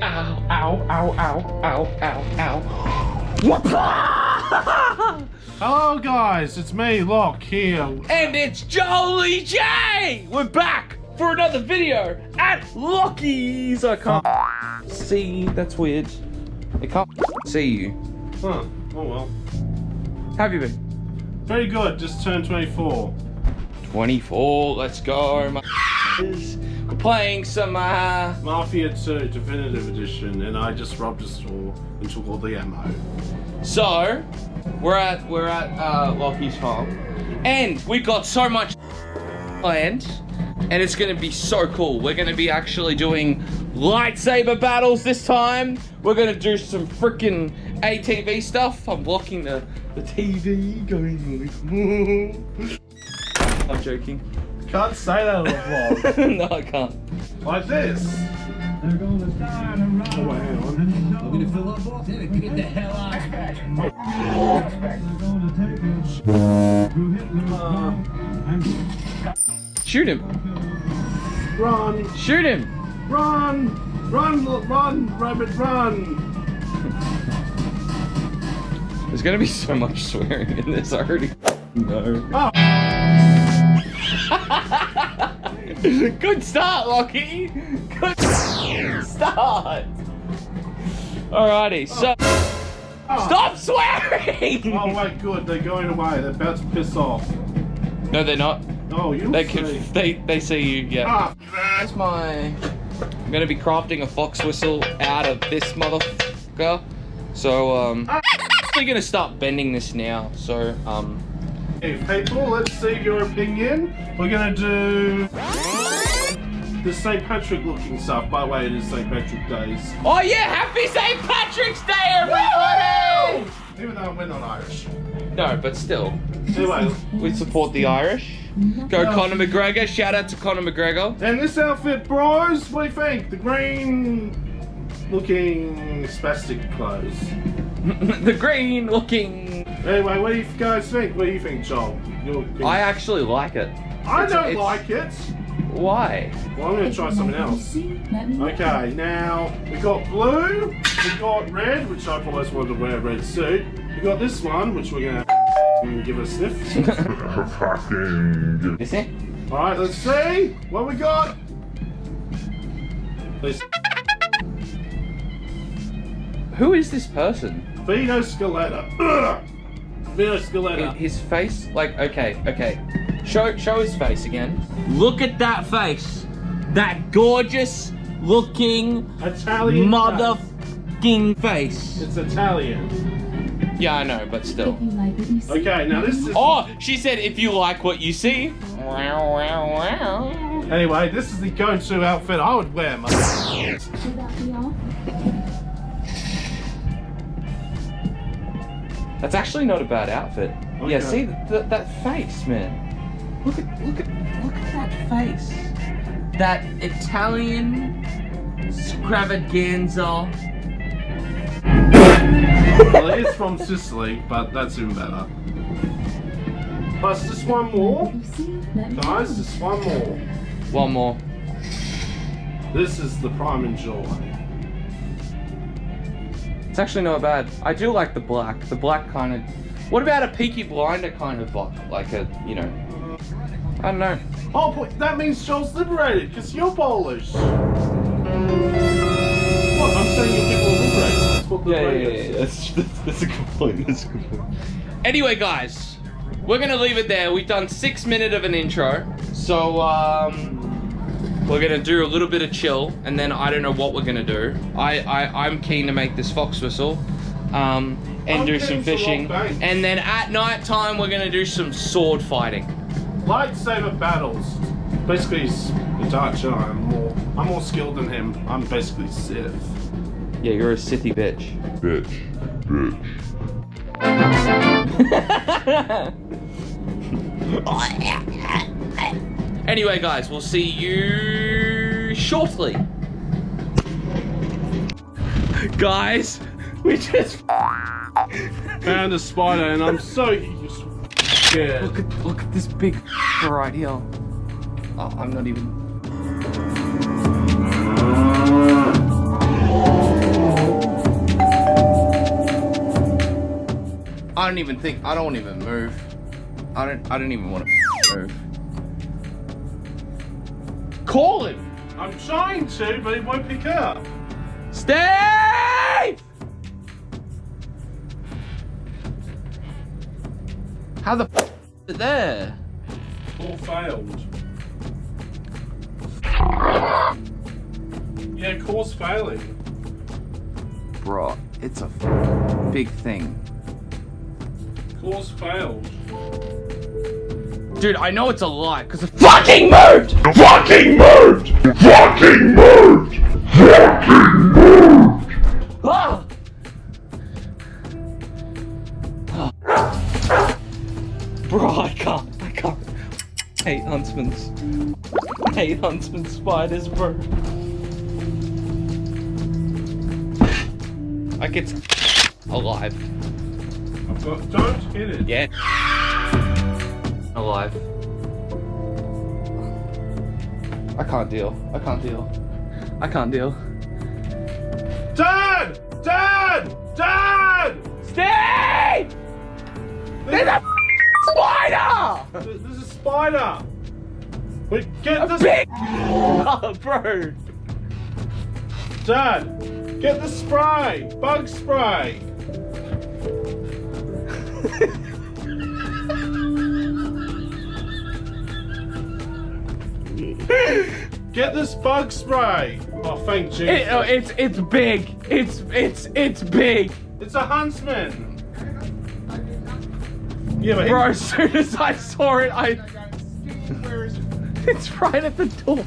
Ow, ow, ow, ow, ow, ow, ow. Hello guys, it's me, Locke, here. And it's Jolly J! We're back for another video at Lockie's. I can't see, that's weird. I can't see you. Huh, oh well. How have you been? Very good, just turned 24. 24, let's go. We're playing some Mafia 2 Definitive Edition, and I just robbed a store and took all the ammo. So, we're at Lockie's farm, and we've got so much planned, and it's gonna be so cool. We're gonna be actually doing lightsaber battles this time. We're gonna do some freaking ATV stuff. I'm blocking the TV going like. I'm joking. Can't say that on the vlog. No, I can't. Like this. They're gonna start a run. Oh, wait, hang on. We're gonna fill up box. Get the hell out. They're gonna take us through Hitler's bomb. Shoot him. Run, Shoot him. run, run, rabbit, run. There's gonna be so much swearing in this, I already know. Oh. Good start, Lockie. Good start. Alrighty, so stop swearing. Oh wait, good. They're going away. They're about to piss off. No, they're not. Oh, you see. They see you. Yeah. That's my. I'm gonna be crafting a fox whistle out of this motherfucker. So I'm actually gonna start bending this now. So Hey people, let's see your opinion. We're gonna do the St. Patrick looking stuff. By the way, it is St. Patrick Days. Oh yeah, happy St. Patrick's Day, everybody! Even though we're not Irish. No, but still. Anyway, We support the Irish. Go Conor McGregor, shout out to Conor McGregor. and this outfit, bros, what do you think? The green looking spastic clothes. The green looking. Anyway, what do you guys think? What do you think, Joel? Your opinion. I actually like it. I don't it's- like it. Why? Well, I'm gonna try something else. Okay, now we got blue, we got red, which I've always wanted to wear a red suit. We got this one, which we're gonna give it a sniff. Is it? Alright, let's see what we got. Please. Who is this person? Vino Scaletta. Ugh. Vino Scaletta. His face, like, okay. Show his face again. Look at that face. That gorgeous looking Italian. motherfucking face. It's Italian. Yeah, I know, but still. Okay, now this is. Oh, she said if you like what you see. Wow, wow, wow. Anyway, this is the go-to outfit I would wear. That's actually not a bad outfit. Okay. Yeah, see that face, man. Look at that face. That Italian extravaganza. Well, it is from Sicily, but that's even better. Plus, just one more. Guys, just one more. One more. This is the prime and joy. It's actually not bad. I do like the black. The black kind of. What about a Peaky Blinder kind of look? Like a, you know. I don't know. Oh, but that means Joel's liberated, because you're Polish. What? I'm saying your people are liberated. That's what liberated is. That's a good point. That's a good point. Anyway, guys, we're gonna leave it there. We've done 6 minutes of an intro, so we're gonna do a little bit of chill, and then I don't know what we're gonna do. I'm keen to make this fox whistle, and do some fishing, and then at night time we're gonna do some sword fighting. Lightsaber battles. Basically, he's a dark Jedi. I'm more skilled than him. I'm basically Sith. Yeah, you're a Sithy bitch. Anyway, guys, we'll see you shortly. Guys, we just Found a spider, and I'm so scared. look at this big right here. Oh, I'm not even. don't even think, I don't even move. I don't even want to move. Call him! I'm trying to, but he won't pick up. Steve! How the f is it there? All failed. Yeah, core's failing. Bro, it's a big thing. Core's failed. Dude, I know it's a lie, because it fucking moved! Fucking moved! Fucking moved! Fucking moved! Ah! Bro, I can't. Hate huntsman's. Hate huntsman spiders, bro. Like it's alive. I've got, don't hit it. Yeah. Alive. I can't deal. Dad! Dad! Dad! Steve! There's a spider! There's a spider! Wait, get this. Big! Oh, bro! Dad! Get the spray! Bug spray! Get this bug spray! Oh, thank Jesus. It's big. It's big. It's a huntsman! Yeah, but Bro, as soon as I saw it, Where is it? it's right at the door.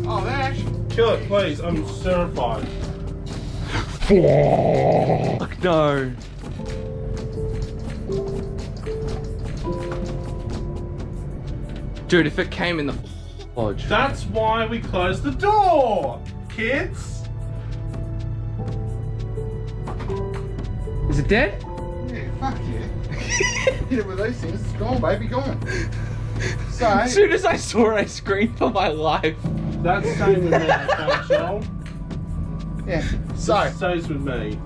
Oh, that actually. kill it, please. I'm terrified. Fuck no. Dude, if it came in the lodge. That's why we closed the door, kids. Is it dead? Yeah, fuck yeah. Hit it with these things. It's gone, baby, gone. So. As soon as I saw it, I screamed for my life. That's staying with me, okay, Joel? Yeah. That So stays with me.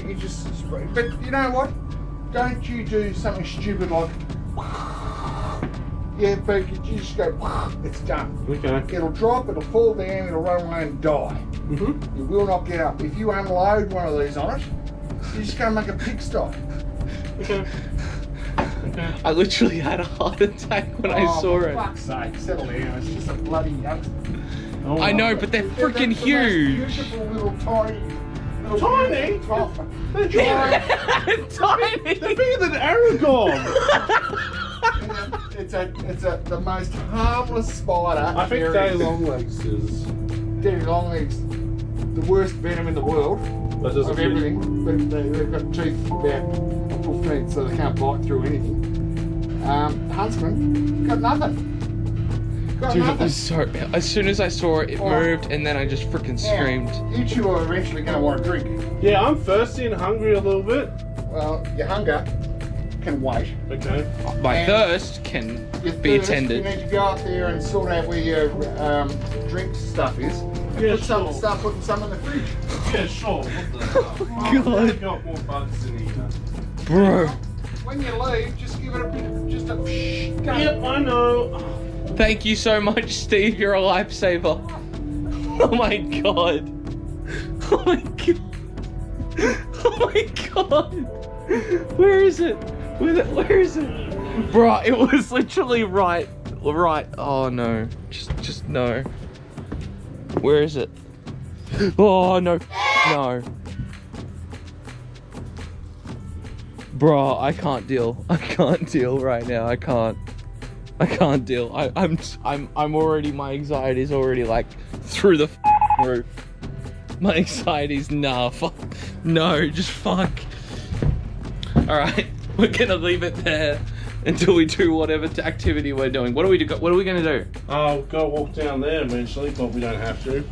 you just spray. But you know what? Don't you do something stupid like. Yeah, but you just go. It's done. Okay. It'll drop. It'll fall down. It'll run away and die. Mm-hmm. You will not get up. If you unload one of these on it, you're just going to make a pigsty. Okay. Okay. I literally had a heart attack when I saw For it. fuck's sake, settle down. It's just a bloody youngster. Oh, I know, but they're freaking huge. Beautiful little tiny. Tiny? They're giant. Tiny. They're bigger than Aragorn. It's the most harmless spider. I think there Daddy is. Longlegs is. Daddy Longlegs, the worst venom in the world That doesn't of everything. But they've got teeth about a full feet, so they can't bite through anything. Huntsman, got nothing. Got Dude, it nothing. was so. As soon as I saw it, it moved, and then I just freaking screamed. You two are eventually going to want to drink. Yeah, I'm thirsty and hungry a little bit. Well, your hunger can wait. Okay. My And thirst can Your be thirst, attended. You need to go up there and sort out where your drink stuff is. And Yeah, start putting some in the fridge. Yeah, sure. What the God. I've got more bugs in here. Bro. When you leave, just give it a bit, just a psh. Go. Yep, I know. Thank you so much, Steve. You're a lifesaver. Oh my god. Oh my god. Oh my god. Where is it? Where is it? Bro, it was literally right. Oh no. Just no. Where is it? Oh no. No. Bro, I can't deal. I can't deal right now. I can't deal. I'm already, my anxiety's already like through the roof. My anxiety's fuck. No, just fuck. Alright, we're gonna leave it there until we do whatever activity we're doing. What are we gonna do? I'll go walk down there eventually, but we don't have to.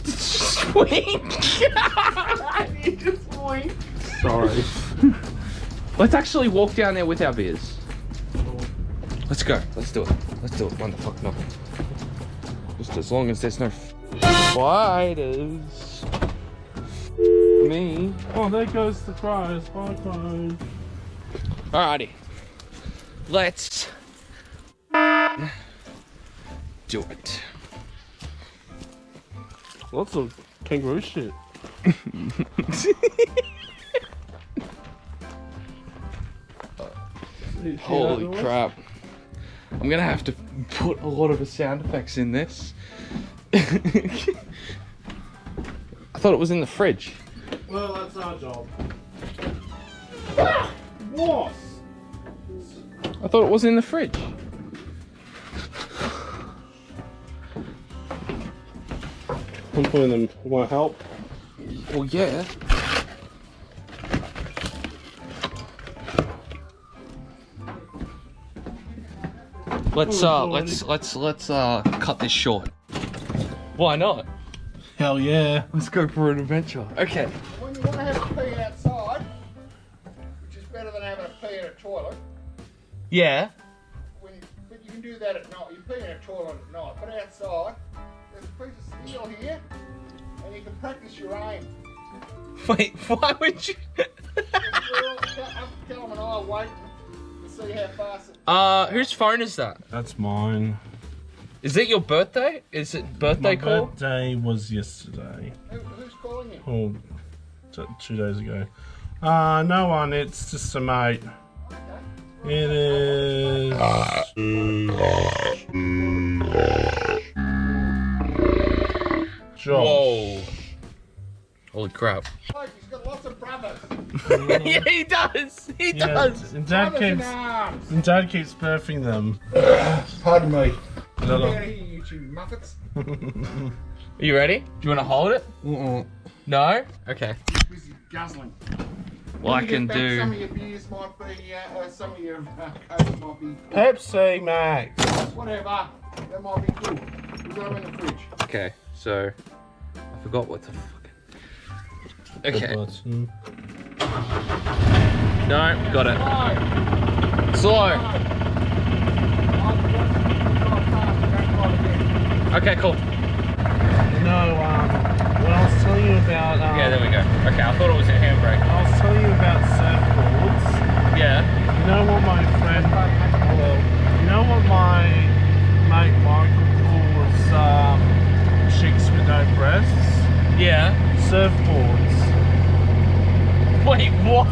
Swing! I need to swing. Sorry. Let's actually walk down there with our beers. Let's go. Let's do it. Let's do it. What the fuck, no. Just as long as there's no spiders. me. Oh, there goes the crows. Bye, crows. Alrighty. Let's do it. Lots of kangaroo shit. Holy crap. I'm gonna have to put a lot of the sound effects in this. I thought it was in the fridge. Well, that's our job. What? I thought it was in the fridge. I'm putting them. Want to help? Well, yeah. Let's cut this short. Why not? Hell yeah. Let's go for an adventure. Okay. When you want to have a pee outside, which is better than having a pee in a toilet, Yeah. but you can do that at night. You pee in a toilet at night, but outside, there's a piece of steel here, and you can practice your aim. Wait, why would you? Tell them and I wait to see how fast it. Whose phone is that? That's mine. Is it your birthday? Is it birthday My call? birthday was yesterday. Who's calling you? Oh, 2 days ago. No one. It's just a mate. It is. Josh. Whoa. Holy crap. Look, he's got lots of brothers. Yeah, he does. He Yeah, does. and Dad Brothers in keeps arms. birthing them. Pardon me. Get No, out no. of here, you two muppets. Are you ready? Do you want to hold it? No? Okay. Busy guzzling. Well, I When you can get back, do. Some of your beers might be, some of your cokes might be. Pepsi Max. Whatever. That might be good. We've got them in the fridge. Okay, so I forgot what the fucking. Okay. Button. No, got it. Slow. Okay, cool. No, what I was telling you about. Yeah, there we go. Okay, I thought it was a handbrake. I was telling you about surfboards. Yeah. You know what my friend, well, you know what my mate Michael calls chicks with no breasts? Yeah. Surfboards. Wait, what?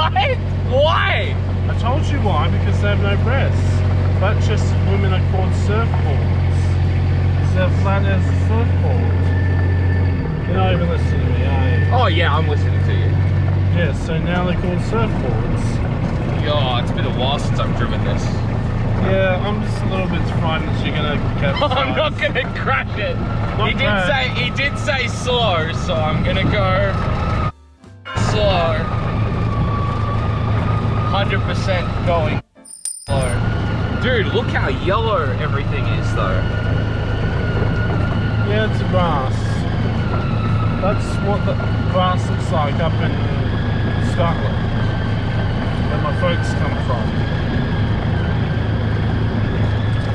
Why? I told you why, because they have no breasts. But just women are called surfboards. Because they're flat as a surfboard. You're not even listening to me, are you? Oh yeah, I'm listening to you. Yeah, so now they're called surfboards. Oh, it's been a while since I've driven this. Yeah, I'm just a little bit frightened that you're gonna capsize. I'm not gonna crash it. Not bad. He did say slow, so I'm gonna go slow. 100% going slow. Dude, look how yellow everything is though. Yeah, it's a grass. That's what the grass looks like up in Scotland, where my folks come from.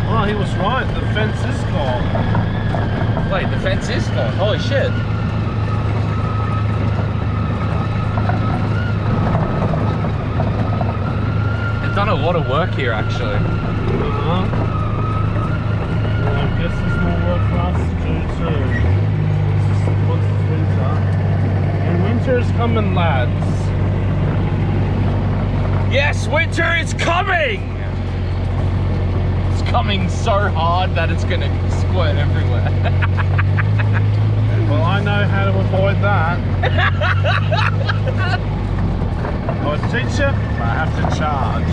Oh, he was right, the fence is gone. Wait, the fence is gone. Holy shit. They've done a lot of work here actually. Well, I guess there's more work for us to do too. Once it's winter. And winter is coming, lads. Yes, winter is coming! It's coming so hard that it's gonna squirt everywhere. Well, I know how to avoid that. I would teach you, but I have to charge.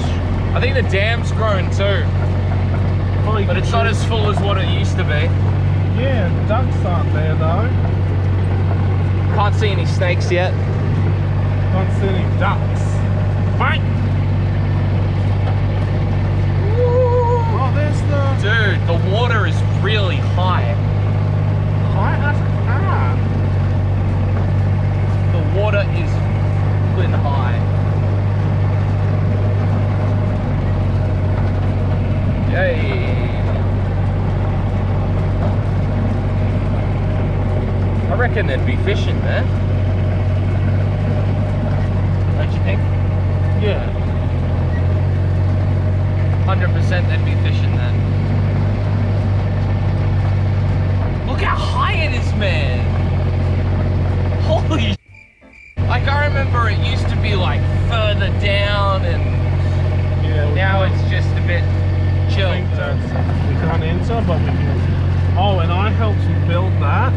I think the dam's grown too, Well, but it's not as full as what it used to be. Yeah, the ducks aren't there though. Can't see any snakes yet. Can't see any ducks. Right. Oh, there's the Dude, the water is really high. high as a car. The water is flipping high. Yay. I reckon there'd be fish in there. think? Yeah. 100% they'd be fishing then. Look how high it is, man. Holy sh**. Like, I remember it used to be like further down, and Yeah. now it's just a bit chill. I think we can't enter, but we can. Oh, and I helped you build that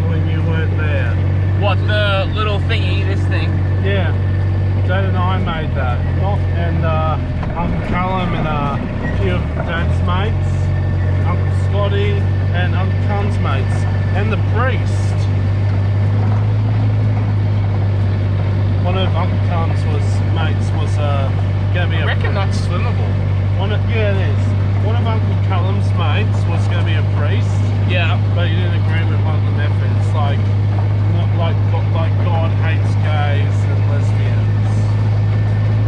when you weren't there. What, the little thingy, this thing? Yeah. Dad and I made that. And Uncle Callum and a few of Dad's mates, Uncle Scotty and Uncle Callum's mates, and the priest. One of Uncle Callum's mates was going to be I reckon that's swimmable. Yeah, it is. One of Uncle Callum's mates was going to be a priest, Yeah. but he didn't agree with one of the methods, like God hates gays and lesbians.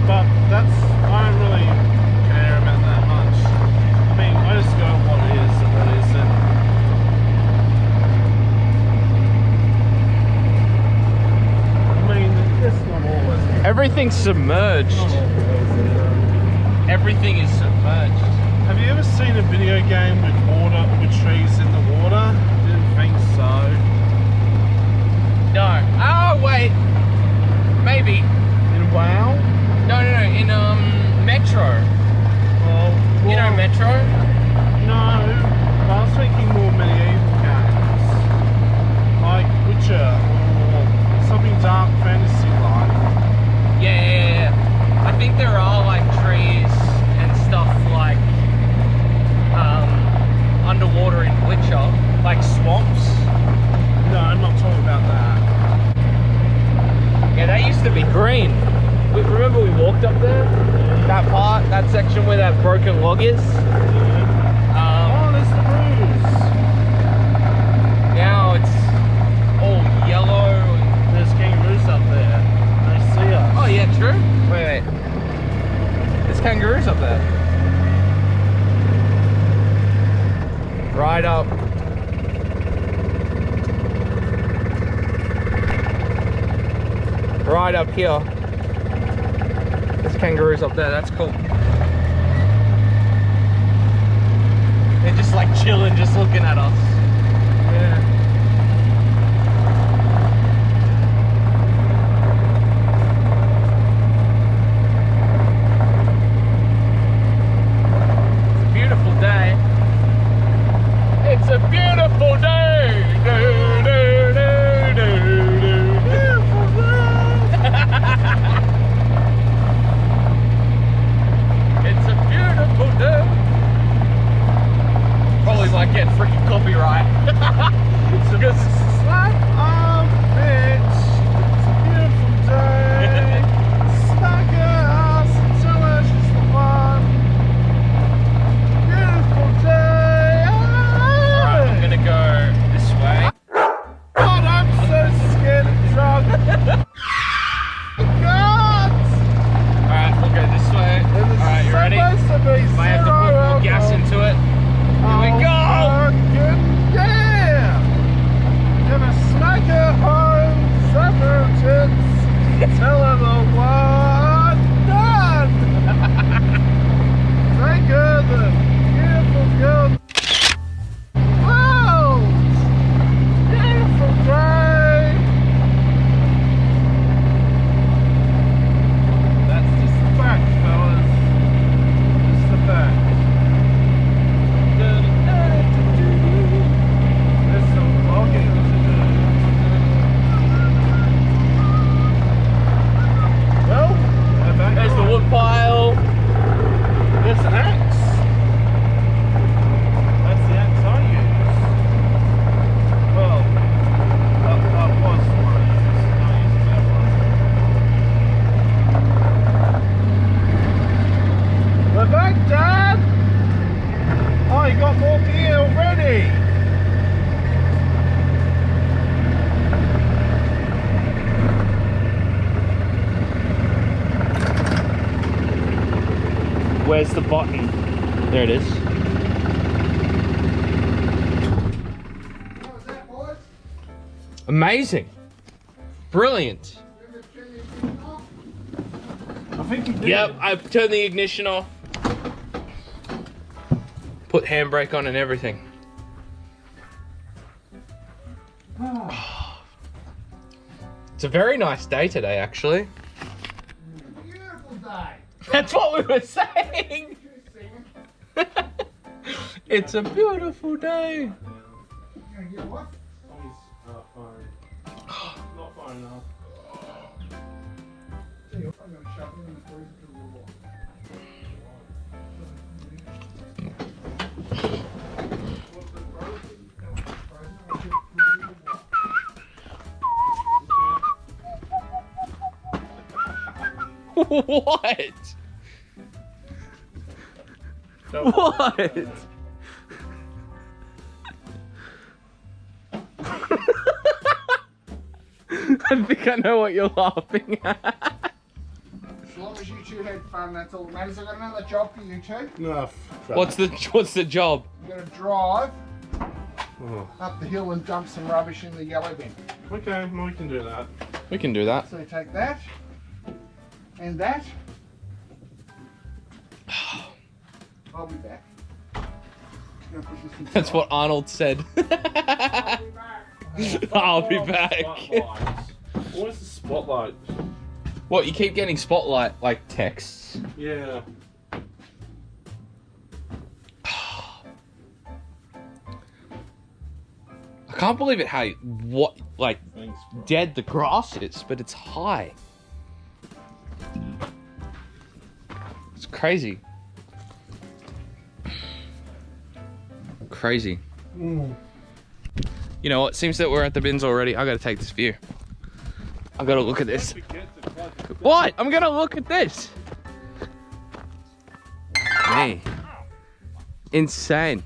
But I don't really care about that much. I mean, I just go what is and what isn't. I mean, it's not always. Everything's submerged. Not always. Everything is submerged. Have you ever seen a video game with water, with trees in the water? Didn't think so. No. Oh, wait. Maybe. In WoW? No. In, Metro. Well, You know Metro? No, but I was thinking more medieval games, like Witcher or something dark fantasy like. Yeah. I think there are, like, trees and stuff like, underwater in Witcher. Like swamps. No, I'm not talking about that. Yeah, that used to be green. Remember we walked up there? That part, that section where that broken log is? Oh, there's the bruise. Now it's all yellow. There's kangaroos up there. They see us. Oh yeah, true. Wait. There's kangaroos up there. Right up. Right up here. There's kangaroos up there, that's cool. They're just like chilling, just looking at us. Yeah. It's a beautiful day. It's a beautiful day. Do, do, do, do, do. Beautiful day. It's a beautiful day. Probably might get freaking copyright. It's a Because slap on bitch. It's a beautiful day. Smack her ass until she's the one. Beautiful day. Alright, I'm gonna go this way. God, I'm so scared of drunk. God! Alright, we'll go this way. Alright, you ready? Supposed to be Might have to put more gas into it. Here we go! Yeah! Gonna smack her home, slap her tits, tell her the word done! Take her the beautiful girl. World! Beautiful day! That's just the fact, fellas. Just the fact. There's some vlogging to do. Well, we're back There's the on. wood pile. There's an axe. That's the axe I use. Well, that was the one I used. Not using that one. We're back, Dad! Oh, you got more gear already! Where's the button? There it is. What was that, boys? Amazing. Brilliant. Remember to turn your thing off? think you did. Yep, I turned the ignition off. Put handbrake on and everything. It's a very nice day today, actually. Beautiful day. That's what we were saying. It's a beautiful day. You gonna get what? Phone. Not phone enough. Tell you what, I'm gonna shove it in the freezer till you're warm. What? What? I think I know what you're laughing at. As long as you two had fun, that's all that matters. I've got another job for you two. No. What's the job? You're gonna drive Oh. up the hill and dump some rubbish in the yellow bin. Okay, well, we can do that. We can do that. So you take that and that. I'll be back. Gonna put this in That's the what Arnold said. I'll be back. Spotlights. Where's the spotlight? What, you keep getting spotlight like texts? Yeah. I can't believe it how like Thanks, bro. dead the grass is, but it's high. It's crazy. Crazy. Mm. You know what? Seems that we're at the bins already. I gotta take this view. I gotta look at this. What? I'm gonna look at this. Hey. Insane.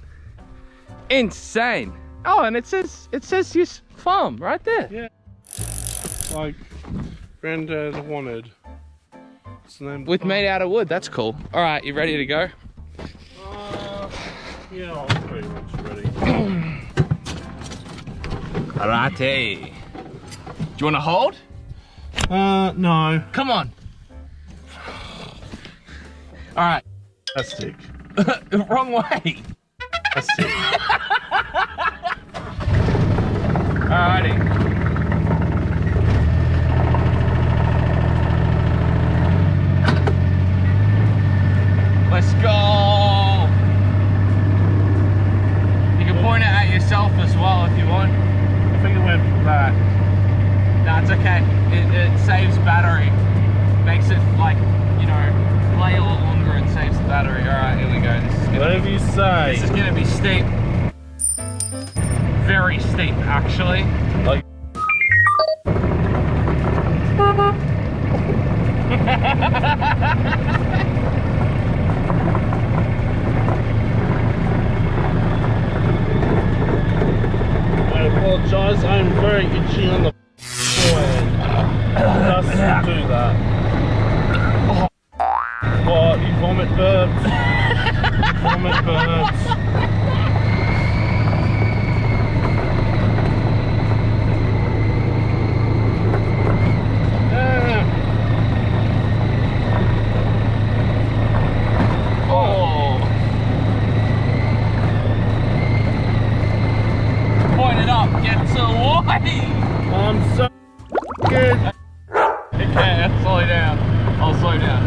Insane. Oh, and it says his farm right there. Yeah. Like Granddad wanted. What's the name? With made out of wood. That's cool. All right, you ready to go? Yeah, I'm pretty much ready. Alrighty. Do you want to hold? No. Come on. All right. That's sick. Wrong way. That's sick. Alrighty. Let's go. You can point it at yourself as well if you want. I think it went back. That's okay. It saves battery. Makes it like, you know, play a lot longer and saves the battery. Alright, here we go. Whatever you say. This is gonna be steep. Very steep, actually. Like. I apologize, I'm very itchy on the forehead. Just do that. What? You vomit burps? Vomit burps. I'm so good. Okay, slow down. I'll slow down.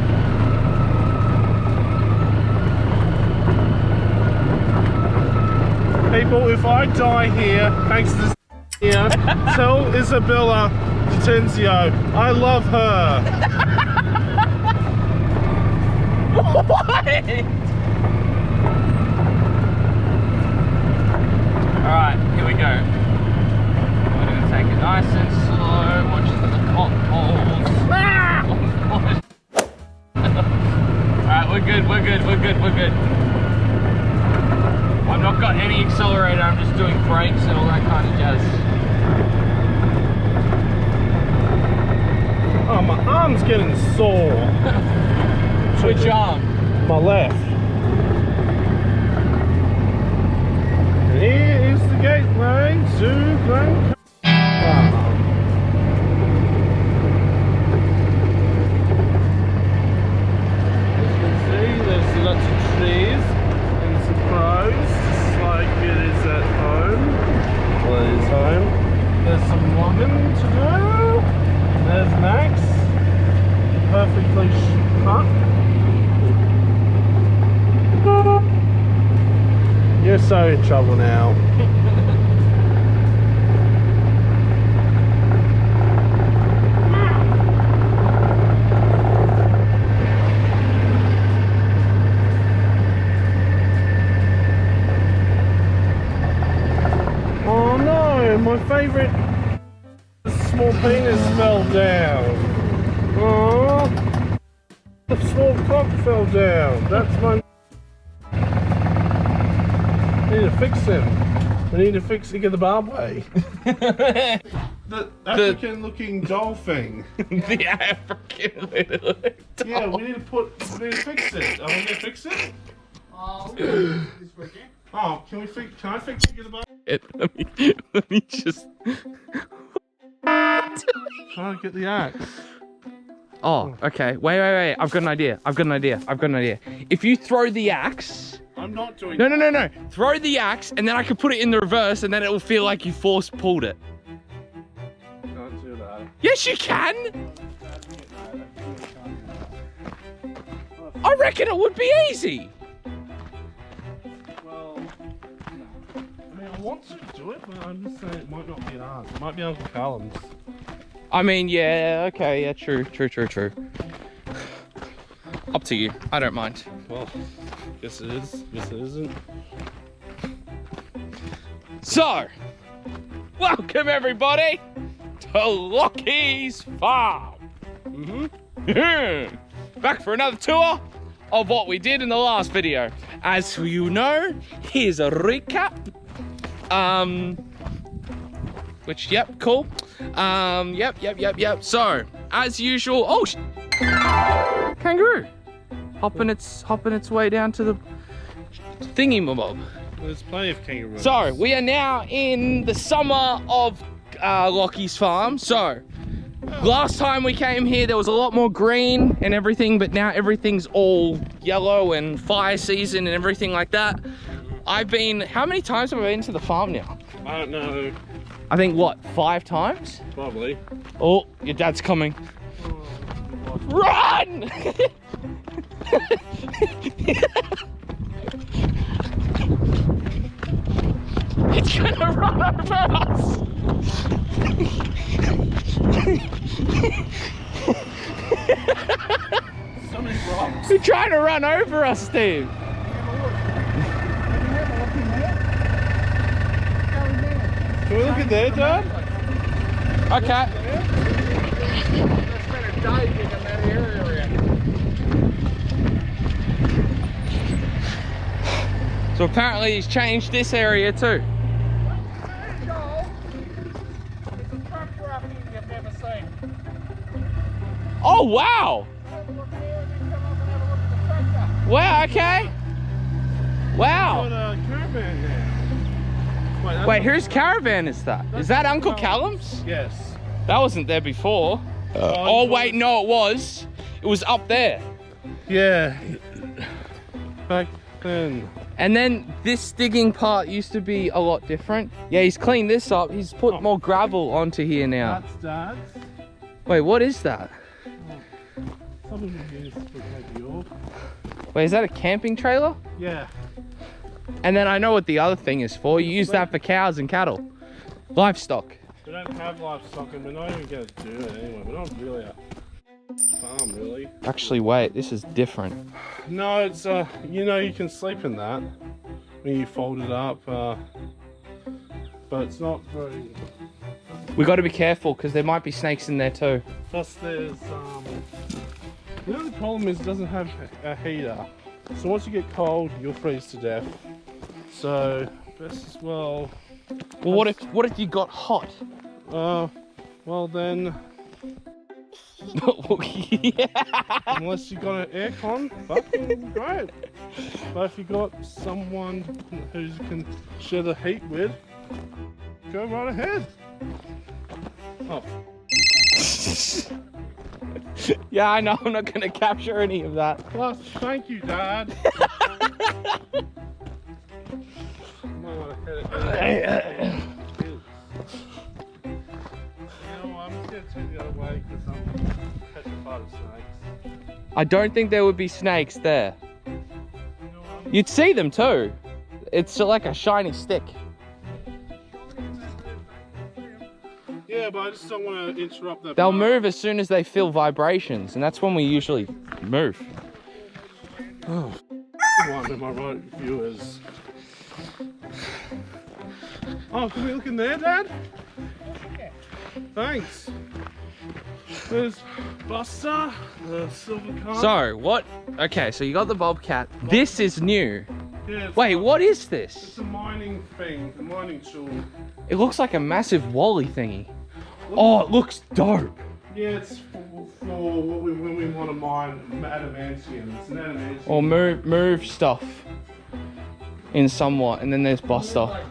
People, if I die here, thanks to this here, tell Isabella Detenzio, I love her. What? Alright, here we go. We're gonna take it nice and slow, watch the potholes. Alright, we're good, we're good, we're good, we're good. I've not got any accelerator, I'm just doing brakes and all that kind of jazz. Oh, my arm's getting sore. Which arm? My left. And here is the gateway to Grand. Wow. 1 Charlie's home. There's some logging to do. There's an axe. Perfectly cut. You're so in trouble now. Oh no, my favourite small penis fell down. Oh, the small cock fell down. That's my... We need to fix him. We need to fix it, get the barbway. The African looking doll thing. The African little Yeah, we need to fix it. Are we gonna fix it? Oh, this weekend. Oh, can I fix it, get the barbway? Let me just... Trying to get the axe. Oh, okay. Wait. I've got an idea. If you throw the axe... I'm not doing No. Throw the axe and then I can put it in the reverse and then it will feel like you force pulled it. Can't do that. Yes, you can. I reckon it would be easy. Well, I mean, I want to do it, but I'm just saying it might not be ours. It might be Uncle Callum's. I mean, yeah, okay, yeah, true. Up to you. I don't mind. Well, guess it is. Guess it isn't. So, welcome everybody to Lachie's Farm. Back for another tour of what we did in the last video. As you know, here's a recap. Which, yep, cool. Yep. So, as usual, oh, kangaroo, hopping its way down to the thingy-mabob. There's plenty of kangaroos. So, we are now in the summer of Lachie's Farm. So, last time we came here, there was a lot more green and everything, but now everything's all yellow and fire season and everything like that. How many times have I been to the farm now? I don't know. I think, what, 5 times? Probably. Oh, your dad's coming. Run! It's gonna run over us! So many rocks. You're trying to run over us, Steve. Can we look at there, Dad? Okay. Let's spend a day digging that area out. So apparently he's changed this area too. Joel, there's a tractor up here you've never seen. Oh, wow. Have a look here and then come up and have a look at the tractor. Wow, okay. Wow. Got a caravan now. That's Wait, not- whose caravan is that? Is that Uncle Callum's? Yes. That wasn't there before. Oh, wait, no, it was. It was up there. Yeah. Back then. And then this digging part used to be a lot different. Yeah, he's cleaned this up. He's put more gravel onto here now. That's Dad's. Wait, what is that? Something we use for maybe yours. Wait, is that a camping trailer? Yeah. And then I know what the other thing is for. You use that for cows and cattle. Livestock. We don't have livestock and we're not even going to do it anyway. We're not really a farm, really. Actually, wait, this is different. No, it's, you know, you can sleep in that when you fold it up, but it's not very... We got to be careful because there might be snakes in there too. Plus there's, the only problem is it doesn't have a heater. So once you get cold, you'll freeze to death. So, best as well... Well, what if you got hot? Well then... Yeah. Unless you got an aircon, fucking great. But if you got someone who you can share the heat with, go right ahead. Oh. Yeah, I know. I'm not going to capture any of that. Plus, thank you, Dad. I'm petrified of snakes. I don't think there would be snakes there. You'd see them too. It's like a shiny stick. Yeah, but I just don't want to interrupt that. They'll move as soon as they feel vibrations, and that's when we usually move. Oh, am I right, viewers? Oh, can we look in there, Dad? Thanks. There's Buster, the silver car. So, what? Okay, so you got the bobcat. This is new. Yeah, it's Wait, what is this? It's a mining thing, a mining tool. It looks like a massive Wally thingy. Oh, it looks dope. Yeah, it's for when we want to mine adamantium. It's an adamantium. Or move stuff in somewhat, and then there's Buster.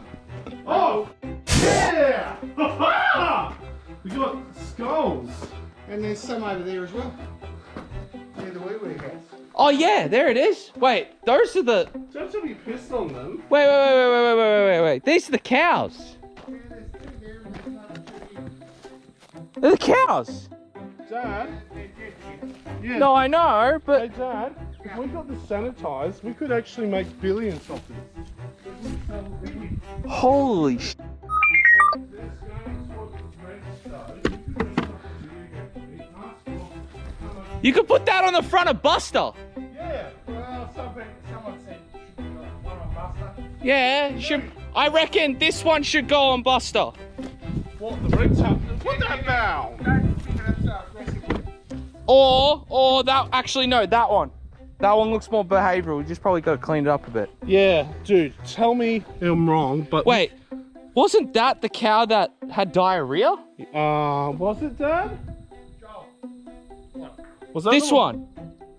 Oh! Yeah! We got skulls. And there's some over there as well. Near the wee house. Oh yeah, there it is. Wait, those are the. Don't tell me you pissed on them. Wait. These are the cows. Yeah, there's two there and there's another two. They're the cows. Dad? Yeah. No, I know, Hey, but Dad, if we got this sanitized, we could actually make billions of this. holy sh. You could put that on the front of Buster. Yeah. Well, someone said one on Buster. Yeah, I reckon this one should go on Buster. What, the red tap? Put that down. Don't pick it up so aggressively. Or that, actually no, that one. That one looks more behavioral. You just probably got to clean it up a bit. Yeah, dude, tell me I'm wrong, but... Wait, wasn't that the cow that had diarrhea? Was it, Dad? Joel, Was that This the one.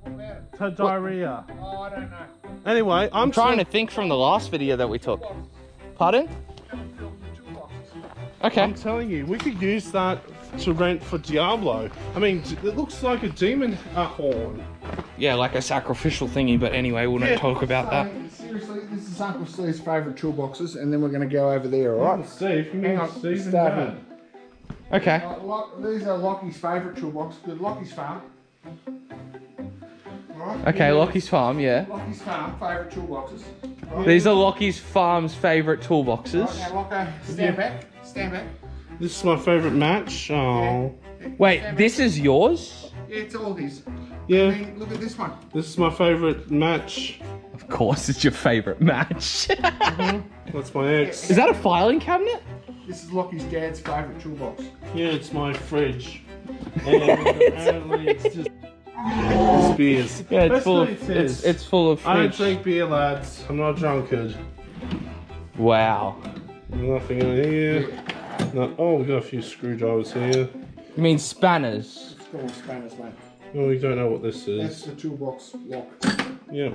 what about it? Had diarrhea. Oh, I don't know. Anyway, I'm Trying to think from the last video that we took. Pardon? Haven't filled the toolboxes. Okay. I'm telling you, we could use that to rent for Diablo. I mean, it looks like a demon horn. Yeah, like a sacrificial thingy, but anyway, we'll not talk about that. Seriously, this is Uncle Steve's favourite toolboxes, and then we're going to go over there, alright? Steve, you Hang mean on, Steve and start Dad? here. Okay. These are Lockie's favourite toolboxes. Good, Lockie's Farm. Alright? Okay, Lockie's Farm, yeah. Lockie's Farm, favourite toolboxes. Right? These are Lockie's Farm's favourite toolboxes. Right, now, Locko, stand back. Stand back. This is my favourite match. Oh. Wait, this is yours? Yeah, it's all his. Yeah, I mean, look at this one. this is my favourite match. Of course, it's your favourite match. That's my ex. Is that a filing cabinet? This is Lockie's dad's favourite toolbox. Yeah, it's my fridge. And apparently it's just beers. Yeah, it's That's full what of it is. it's full of I don't fridge. drink beer, lads. I'm not a drunkard. Wow. Nothing in here. No, oh, we got a few screwdrivers here. You mean spanners? It's called Spanish, mate. Oh, we don't know what this That's is. the toolbox lock. Yeah.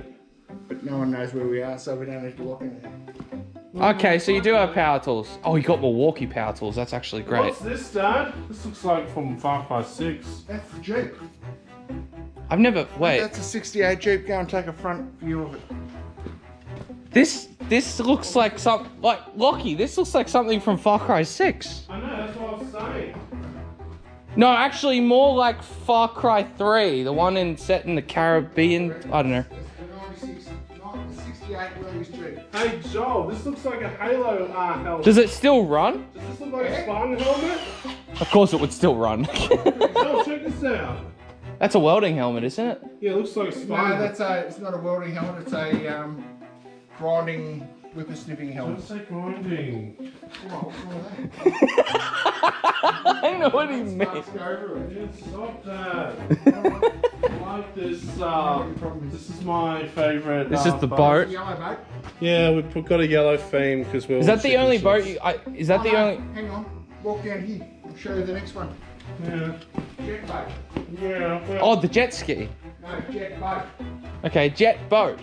But no one knows where we are, so we don't need to lock anything. Okay, so you do have power tools. Oh, you got Milwaukee power tools. That's actually great. What's this, Dad? This looks like from Far Cry 6. That's the Jeep. I've never. Wait. That's a 68 Jeep. Go and take a front view of it. This looks like Lockie. This looks like something from Far Cry 6. I know, that's what I was saying. No, actually, more like Far Cry 3, the one set in the Caribbean. I don't know. It's the 96, not the 68 Willys Jeep. Hey, Joel, this looks like a Halo helmet. Does it still run? Does this look like a Spartan helmet? Of course, it would still run. Joel, check this out. That's a welding helmet, isn't it? Yeah, it looks like a No, Spartan. it's not a welding helmet. It's a grinding, whippersnipping helmet. Don't say grinding. I know what he means. Let's go over it. Yeah, stop that. I like this. This is my favourite. This is the boat. boat. Yellow boat. Yeah, we've got a yellow theme because we're. Is that the only boat you? Is that Oh, the no, only? Hang on. Walk down here. I'll show you the next one. Yeah. Jet boat. Yeah. Well, Oh, the jet ski. No, jet boat. Okay, jet boat.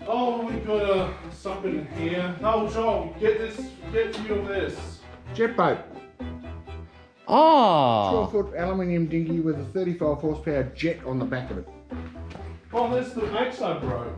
Oh, we got something here. Oh, Joel, get view of this. Jet boat. Oh. 12-foot aluminium dinghy with a 35 horsepower jet on the back of it. Oh, there's the axe I broke.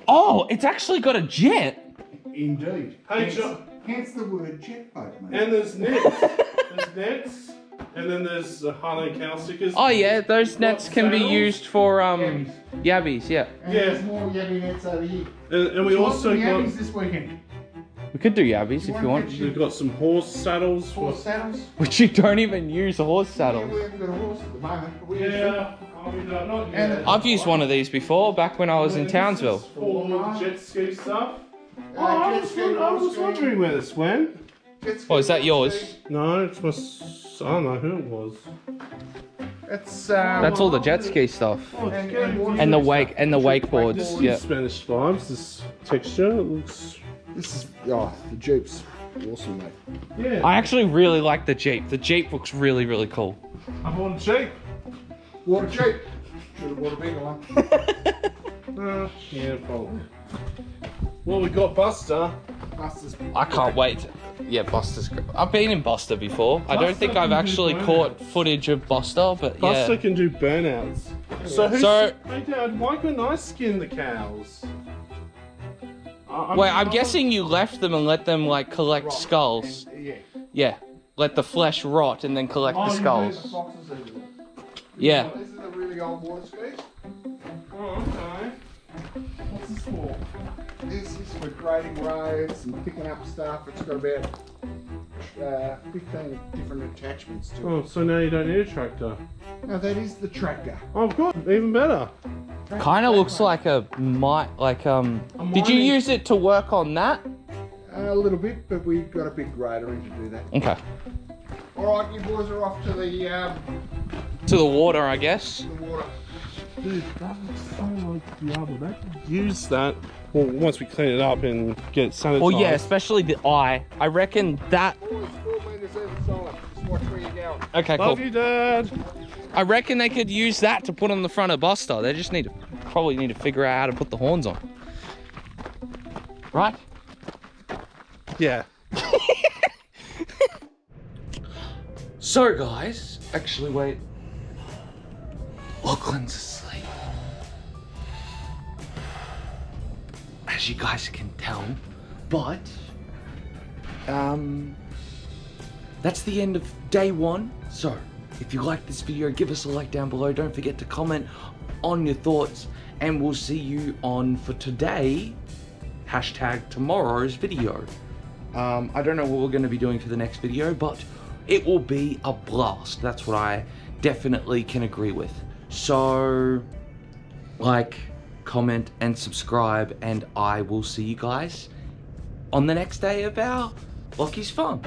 Oh, it's actually got a jet. Indeed. Hey, hence, Joe. hence the word jet boat, mate. And there's nets. There's nets. And then there's the Harlow cow stickers. Oh yeah, those nets can be saddles? used for yabbies. Yeah. And Yeah. there's more yabby nets over here. And we Do you want also some got yabbies this weekend. We could do yabbies if you want. we've got some horse saddles. Horse saddles. Which you don't even use a horse Yeah, saddle. we haven't got a horse at the moment. But we use them. Yeah. I mean, not yet. And I've used one of these before, back when I was in This is Townsville. for all the jet ski stuff. Jet ski, I roller was ski, wondering where this went. jet ski, Oh, is that roller yours? ski. No, it's my. I don't know who it was. That's That's all the jet ski stuff. Oh, it's And- good. and water- And the wakeboards. This is Yeah. Spanish vibes. This texture it looks. This is the Jeep's awesome, mate. Yeah. I actually really like the Jeep. The Jeep looks really, really cool. I bought a Jeep. Water Jeep. Should have bought a bigger one. Yeah, probably. Well, we got Buster. Buster's. I can't wait. Yeah, Buster's great. I've been in Buster before. I don't think Buster I've can do actually burnouts. caught footage of Buster, but Buster yeah. can do burnouts. So who's? So- Hey, Dad, why couldn't I skin the cows? Wait, I'm guessing you left them and let them like collect skulls. And, yeah. Yeah. Let the flesh rot and then collect the you skulls. The foxes eat them. Yeah. This is a really old water ski. Oh, okay. What's this for? This is for grading roads and picking up stuff. It's got about 15 different attachments to it. Oh, so now you don't need a tractor. Now that is the tractor. Oh, good. Even better. Kind of looks like a did you mining- use it to work on that? A little bit, but we've got a big grader in to do that. Okay. All right, you boys are off to the To the water, I guess. water. Dude, that looks so like Diablo. They could use that. Well, once we clean it up and get it sanitized. Well, yeah, especially the eye. I reckon that. Oh, it's 4 meters over solid. Just watch where you're going. Okay, cool. Love you, Dad. I reckon they could use that to put on the front of Buster. They just probably need to figure out how to put the horns on. Right? Yeah. So, guys, actually, wait. Lachlan's asleep. As you guys can tell, but that's the end of day one. So, if you like this video, give us a like down below. Don't forget to comment on your thoughts, and we'll see you on for today, #tomorrow's video. I don't know what we're going to be doing for the next video, but it will be a blast. That's what I definitely can agree with. So, like, comment, and subscribe, and I will see you guys on the next day of our Lockie's Farm.